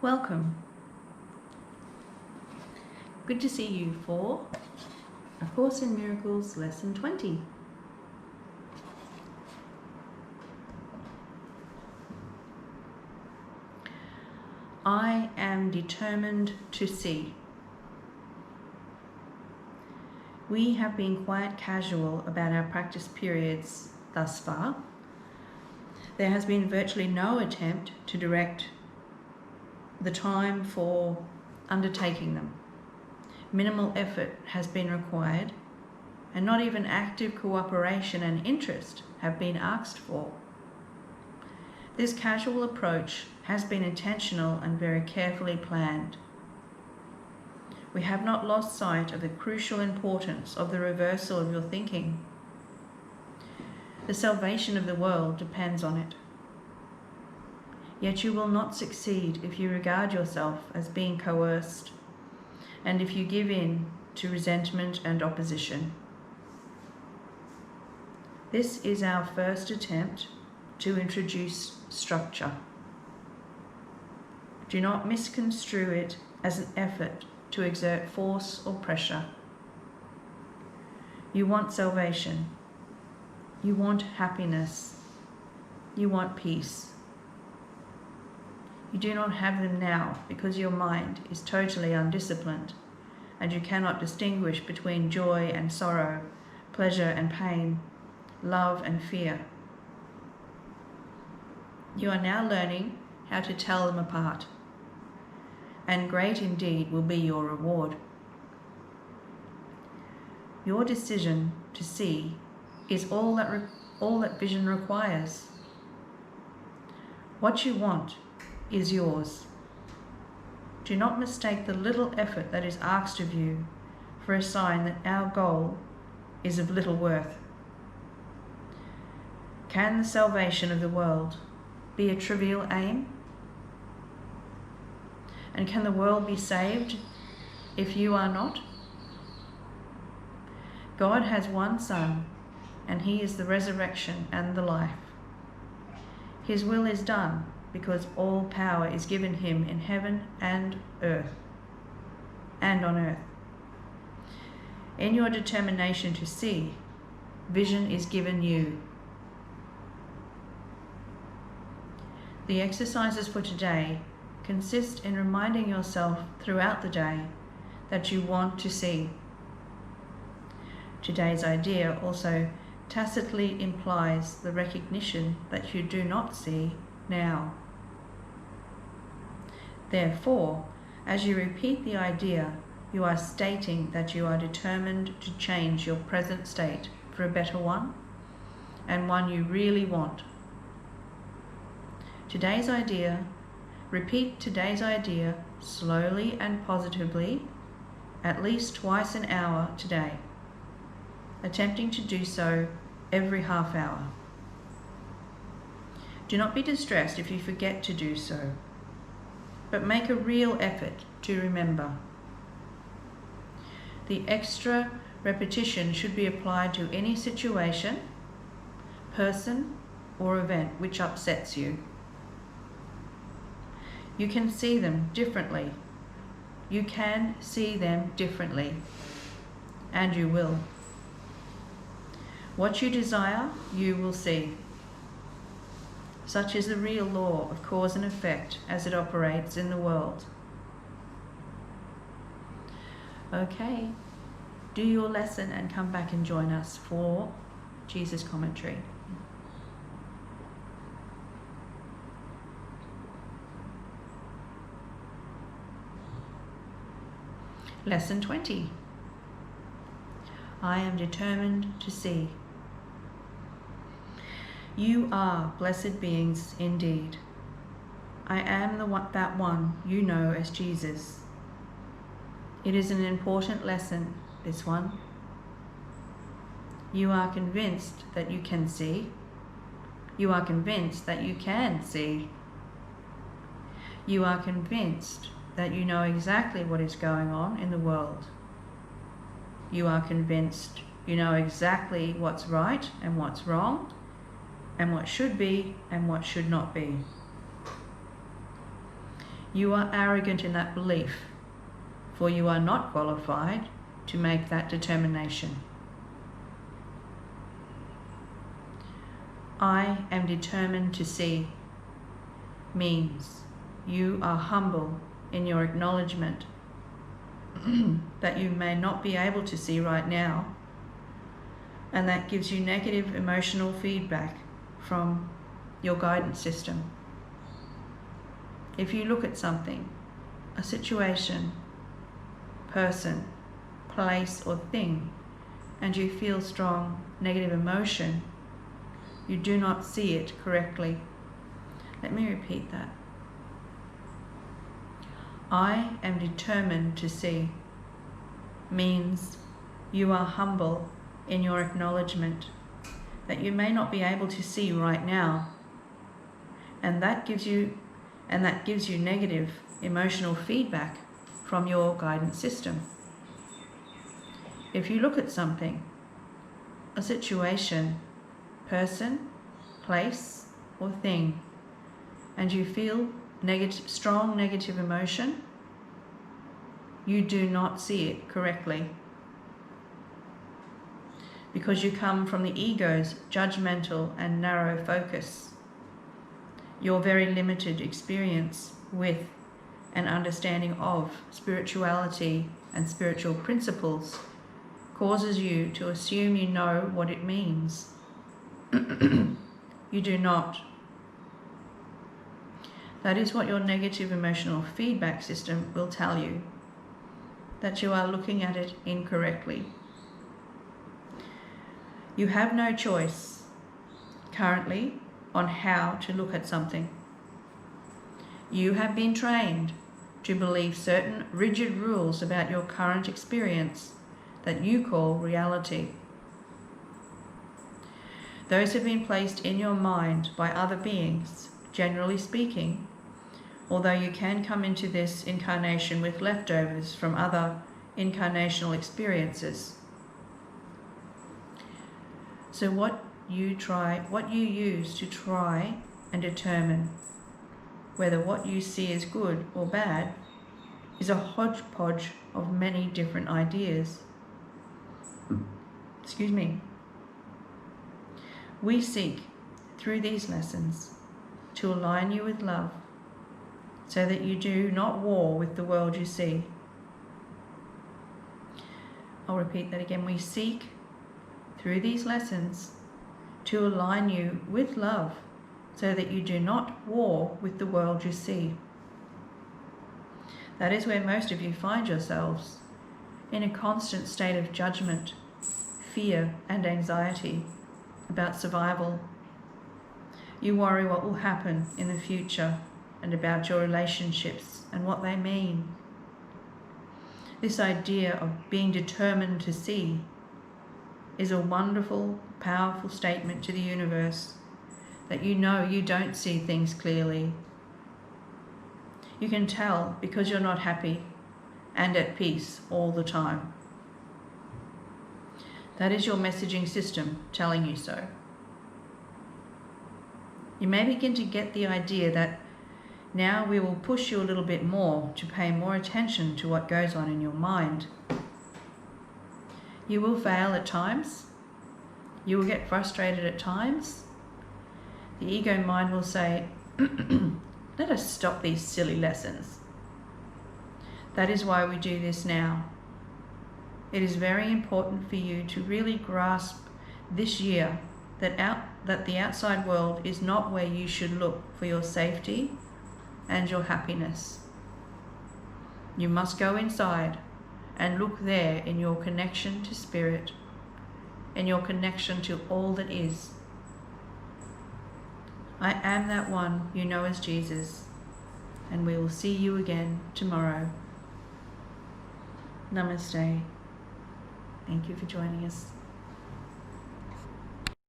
Welcome. Good to see you for A Course in Miracles Lesson 20. I am determined to see. We have been quite casual about our practice periods thus far. There has been virtually no attempt to direct the time for undertaking them. Minimal effort has been required, and not even active cooperation and interest have been asked for. This casual approach has been intentional and very carefully planned. We have not lost sight of the crucial importance of the reversal of your thinking. The salvation of the world depends on it. Yet you will not succeed if you regard yourself as being coerced, and if you give in to resentment and opposition. This is our first attempt to introduce structure. Do not misconstrue it as an effort to exert force or pressure. You want salvation. You want happiness. You want peace. You do not have them now because your mind is totally undisciplined and you cannot distinguish between joy and sorrow, pleasure and pain, love and fear. You are now learning how to tell them apart, and great indeed will be your reward. Your decision to see is all that vision requires. What you want is yours. Do not mistake the little effort that is asked of you for a sign that our goal is of little worth. Can the salvation of the world be a trivial aim? And can the world be saved if you are not? God has one Son, and He is the resurrection and the life. His will is done because all power is given Him in heaven and on earth. In your determination to see, vision is given you. The exercises for today consist in reminding yourself throughout the day that you want to see. Today's idea also tacitly implies the recognition that you do not see now. Therefore, as you repeat the idea, you are stating that you are determined to change your present state for a better one, and one you really want. Repeat today's idea slowly and positively, at least twice an hour today, attempting to do so every half hour. Do not be distressed if you forget to do so, but make a real effort to remember. The extra repetition should be applied to any situation, person, or event which upsets you. You can see them differently. You can see them differently, and you will. What you desire, you will see. Such is the real law of cause and effect as it operates in the world. Okay, do your lesson and come back and join us for Jesus Commentary. Lesson 20. I am determined to see. You are blessed beings indeed. I am that one you know as Jesus. It is an important lesson, this one. You are convinced that you can see. You are convinced that you can see. You are convinced that you know exactly what is going on in the world. You are convinced you know exactly what's right and what's wrong, and what should be and what should not be. You are arrogant in that belief, for you are not qualified to make that determination. I am determined to see means you are humble in your acknowledgement that you may not be able to see right now, and that gives you negative emotional feedback from your guidance system. If you look at something, a situation, person, place or thing, and you feel strong negative emotion, you do not see it correctly. Let me repeat that. I am determined to see means you are humble in your acknowledgement that you may not be able to see right now, and that gives you negative emotional feedback from your guidance system. If you look at something, a situation, person, place or thing, and you feel strong negative emotion, you do not see it correctly, because you come from the ego's judgmental and narrow focus. Your very limited experience with and understanding of spirituality and spiritual principles causes you to assume you know what it means. You do not. That is what your negative emotional feedback system will tell you, that you are looking at it incorrectly. You have no choice currently on how to look at something. You have been trained to believe certain rigid rules about your current experience that you call reality. Those have been placed in your mind by other beings, generally speaking, although you can come into this incarnation with leftovers from other incarnational experiences. So what you use to try and determine whether what you see as good or bad is a hodgepodge of many different ideas. Excuse me. We seek, through these lessons, to align you with love, so that you do not war with the world you see. I'll repeat that again. We seek, through these lessons, to align you with love, so that you do not war with the world you see. That is where most of you find yourselves, in a constant state of judgment, fear and anxiety about survival. You worry what will happen in the future and about your relationships and what they mean. This idea of being determined to see is a wonderful, powerful statement to the universe that you know you don't see things clearly. You can tell because you're not happy and at peace all the time. That is your messaging system telling you so. You may begin to get the idea that now we will push you a little bit more to pay more attention to what goes on in your mind. You will fail at times. You will get frustrated at times. The ego mind will say, let us stop these silly lessons. That is why we do this now. It is very important for you to really grasp this year that the outside world is not where you should look for your safety and your happiness. You must go inside and look there in your connection to spirit, in your connection to all that is. I am that one you know as Jesus, and we will see you again tomorrow. Namaste. Thank you for joining us.